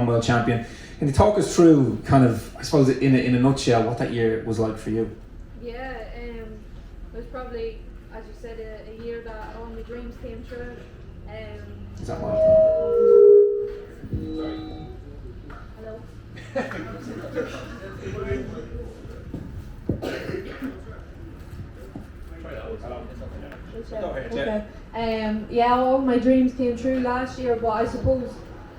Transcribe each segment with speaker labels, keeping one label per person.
Speaker 1: one world champion. Can you talk us through kind of, I suppose, in a nutshell, what that year was like for you?
Speaker 2: Yeah, it was probably, as you said, a year that all my dreams came true.
Speaker 1: Is that one?
Speaker 2: Hello? Okay. Yeah, all my dreams came true last year, but I suppose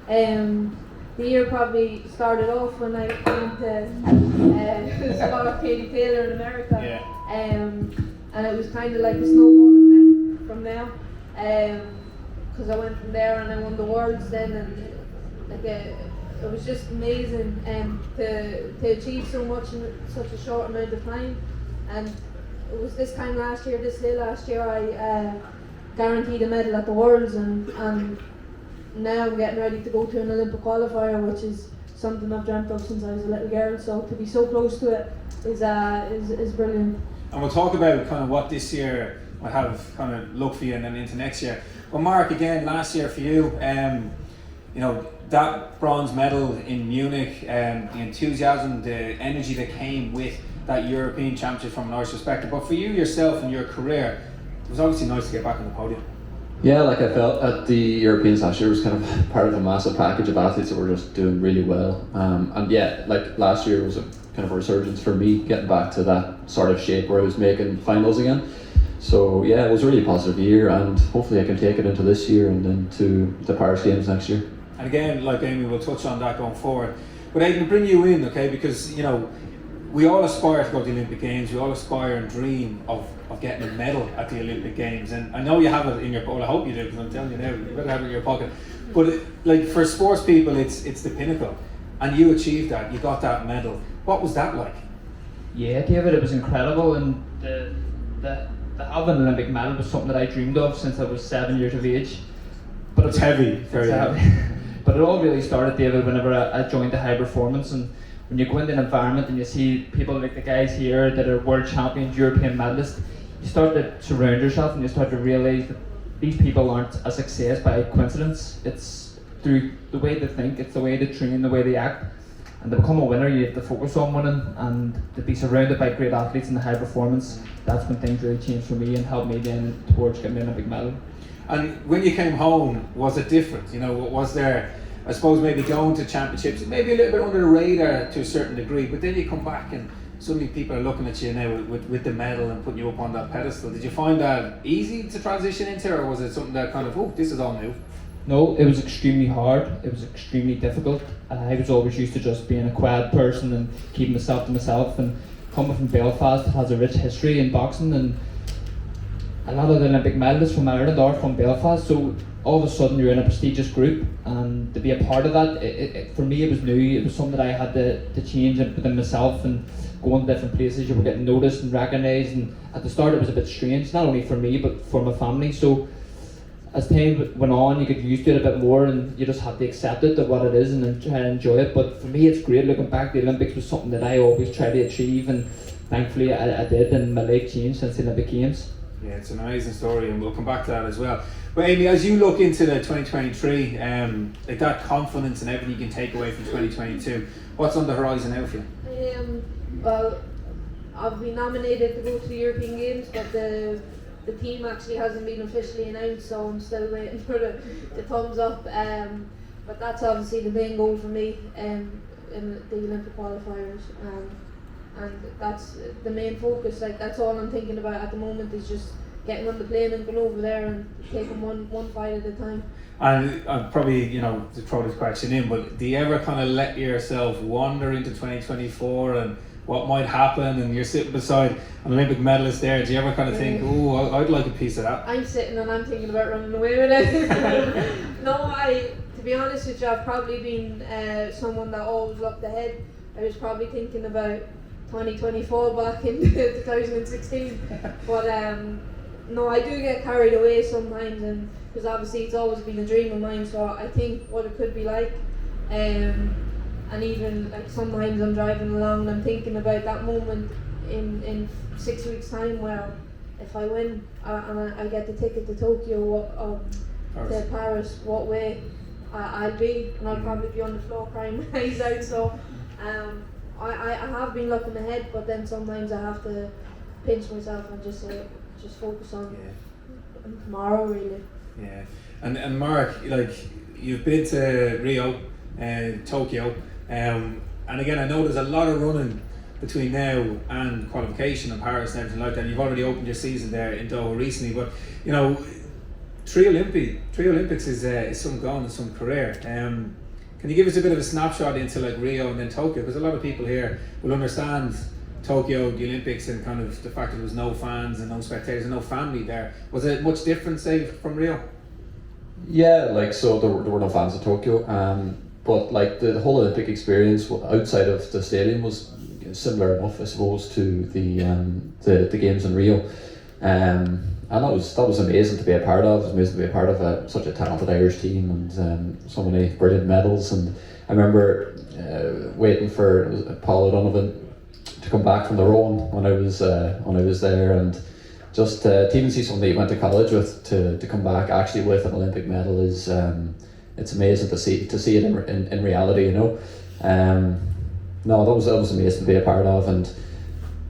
Speaker 2: the year probably started off when I went to spot Katie Taylor in America.
Speaker 1: Yeah.
Speaker 2: And it was kind of like a snowball effect from there. Because I went from there and I won the Worlds then, and like it was just amazing to achieve so much in such a short amount of time. And it was this day last year I guaranteed a medal at the Worlds, and now I'm getting ready to go to an Olympic qualifier, which is something I've dreamt of since I was a little girl. So to be so close to it is brilliant.
Speaker 1: And we'll talk about kind of what this year might have kind of look for you and then into next year. But Mark, again, last year for you, you know, that bronze medal in Munich, the enthusiasm, the energy that came with that European Championship from an Irish perspective. But for you yourself and your career, it was obviously nice to get back on the podium.
Speaker 3: Yeah, like I felt at the Europeans last year was kind of part of a massive package of athletes that were just doing really well. And yeah, like last year was a kind of a resurgence for me, getting back to that sort of shape where I was making finals again. So yeah, it was a really positive year, and hopefully I can take it into this year and into the Paris Games next year.
Speaker 1: And again, like Amy, we'll touch on that going forward. But I can bring you in, okay, because you know, we all aspire to go to the Olympic Games, we all aspire and dream of getting a medal at the Olympic Games, and I know you have it in your pocket. I hope you do, because I'm telling you now, you better have it in your pocket. But like for sports people, it's the pinnacle, and you achieved that, you got that medal. What was that like?
Speaker 4: Yeah, David, it was incredible, and the having an Olympic medal was something that I dreamed of since I was 7 years of age. But
Speaker 1: it's heavy, very heavy.
Speaker 4: But it all really started, David, whenever I joined the high performance, and when you go into an environment and you see people like the guys here that are world champions, European medalists, you start to surround yourself and you start to realise that these people aren't a success by coincidence. It's through the way they think, it's the way they train, the way they act. And to become a winner, you have to focus on winning, and to be surrounded by great athletes in the high performance, that's when things really changed for me and helped me then towards getting an Olympic medal.
Speaker 1: And when you came home, was it different? You know, was there, I suppose, maybe going to championships, maybe a little bit under the radar to a certain degree, but then you come back and suddenly people are looking at you now with the medal and putting you up on that pedestal. Did you find that easy to transition into, or was it something that kind of, oh, this is all new?
Speaker 4: No, it was extremely hard. It was extremely difficult. I was always used to just being a quiet person and keeping myself to myself, and coming from Belfast, it has a rich history in boxing, and a lot of the Olympic medalists from Ireland are from Belfast, so all of a sudden you're in a prestigious group, and to be a part of that, for me it was new. It was something that I had to change within myself, and going to different places, you were getting noticed and recognised, and at the start it was a bit strange, not only for me but for my family. So as time went on, you get used to it a bit more, and you just have to accept it of what it is and then try and enjoy it. But for me, it's great. Looking back, the Olympics was something that I always tried to achieve, and thankfully I did, and my life changed since the Olympic Games.
Speaker 1: Yeah, it's an amazing story, and we'll come back to that as well. But Amy, as you look into the 2023, like that confidence and everything you can take away from 2022, what's on the horizon now for you?
Speaker 2: Well, I've been nominated to go to the European Games, but the team actually hasn't been officially announced, so I'm still waiting for the thumbs up. But that's obviously the main goal for me in the Olympic qualifiers, and that's the main focus. Like, that's all I'm thinking about at the moment, is just getting on the plane and going over there and taking one fight at a time. And
Speaker 1: probably, you know, to throw this question in, but do you ever kind of let yourself wander into 2024 and what might happen, and you're sitting beside an Olympic medalist there? Do you ever kind of think, oh, I'd like a piece of that?
Speaker 2: I'm sitting and I'm thinking about running away with it. No, to be honest with you, I've probably been someone that always looked ahead. I was probably thinking about 2024 back in 2016, but no, I do get carried away sometimes, and because obviously it's always been a dream of mine, so I think what it could be like, and even like sometimes I'm driving along and I'm thinking about that moment in 6 weeks time, where if I win and I get the ticket to Tokyo, to Paris, what way I'll be, and I'll probably be on the floor crying my eyes out. So I have been looking ahead, but then sometimes I have to pinch myself and just focus on tomorrow really.
Speaker 1: Yeah, and Mark, like you've been to Rio and Tokyo, and again I know there's a lot of running between now and qualification in Paris and everything like that. And you've already opened your season there in Doha recently, but you know, three Olympics is some gone and some career. Can you give us a bit of a snapshot into like Rio and then Tokyo? Because a lot of people here will understand Tokyo, the Olympics, and kind of the fact that there was no fans and no spectators and no family there. Was it much different, say, from Rio?
Speaker 3: Yeah, like so there were no fans at Tokyo, but like the whole Olympic experience outside of the stadium was similar enough, I suppose, to the games in Rio, and that was amazing to be a part of. It was amazing to be a part of such a talented Irish team and so many brilliant medals. And I remember waiting for Paul O'Donovan to come back from the rowing when I was there, and just to even see somebody you went to college with to come back actually with an Olympic medal is it's amazing to see it in reality, you know. No, that was amazing to be a part of, and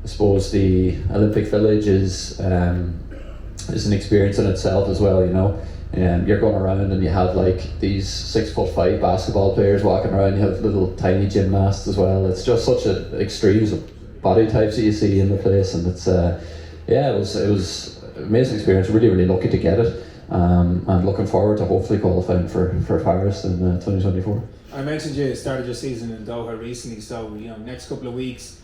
Speaker 3: I suppose the Olympic Village is an experience in itself as well, you know. You're going around and you have like these 6'5" basketball players walking around. You have little tiny gymnasts as well. It's just such an extremes of body types that you see in the place, and it's it was an amazing experience. Really lucky to get it, and looking forward to hopefully qualifying for Paris in 2024.
Speaker 1: I mentioned you started your season in Doha recently, so you know next couple of weeks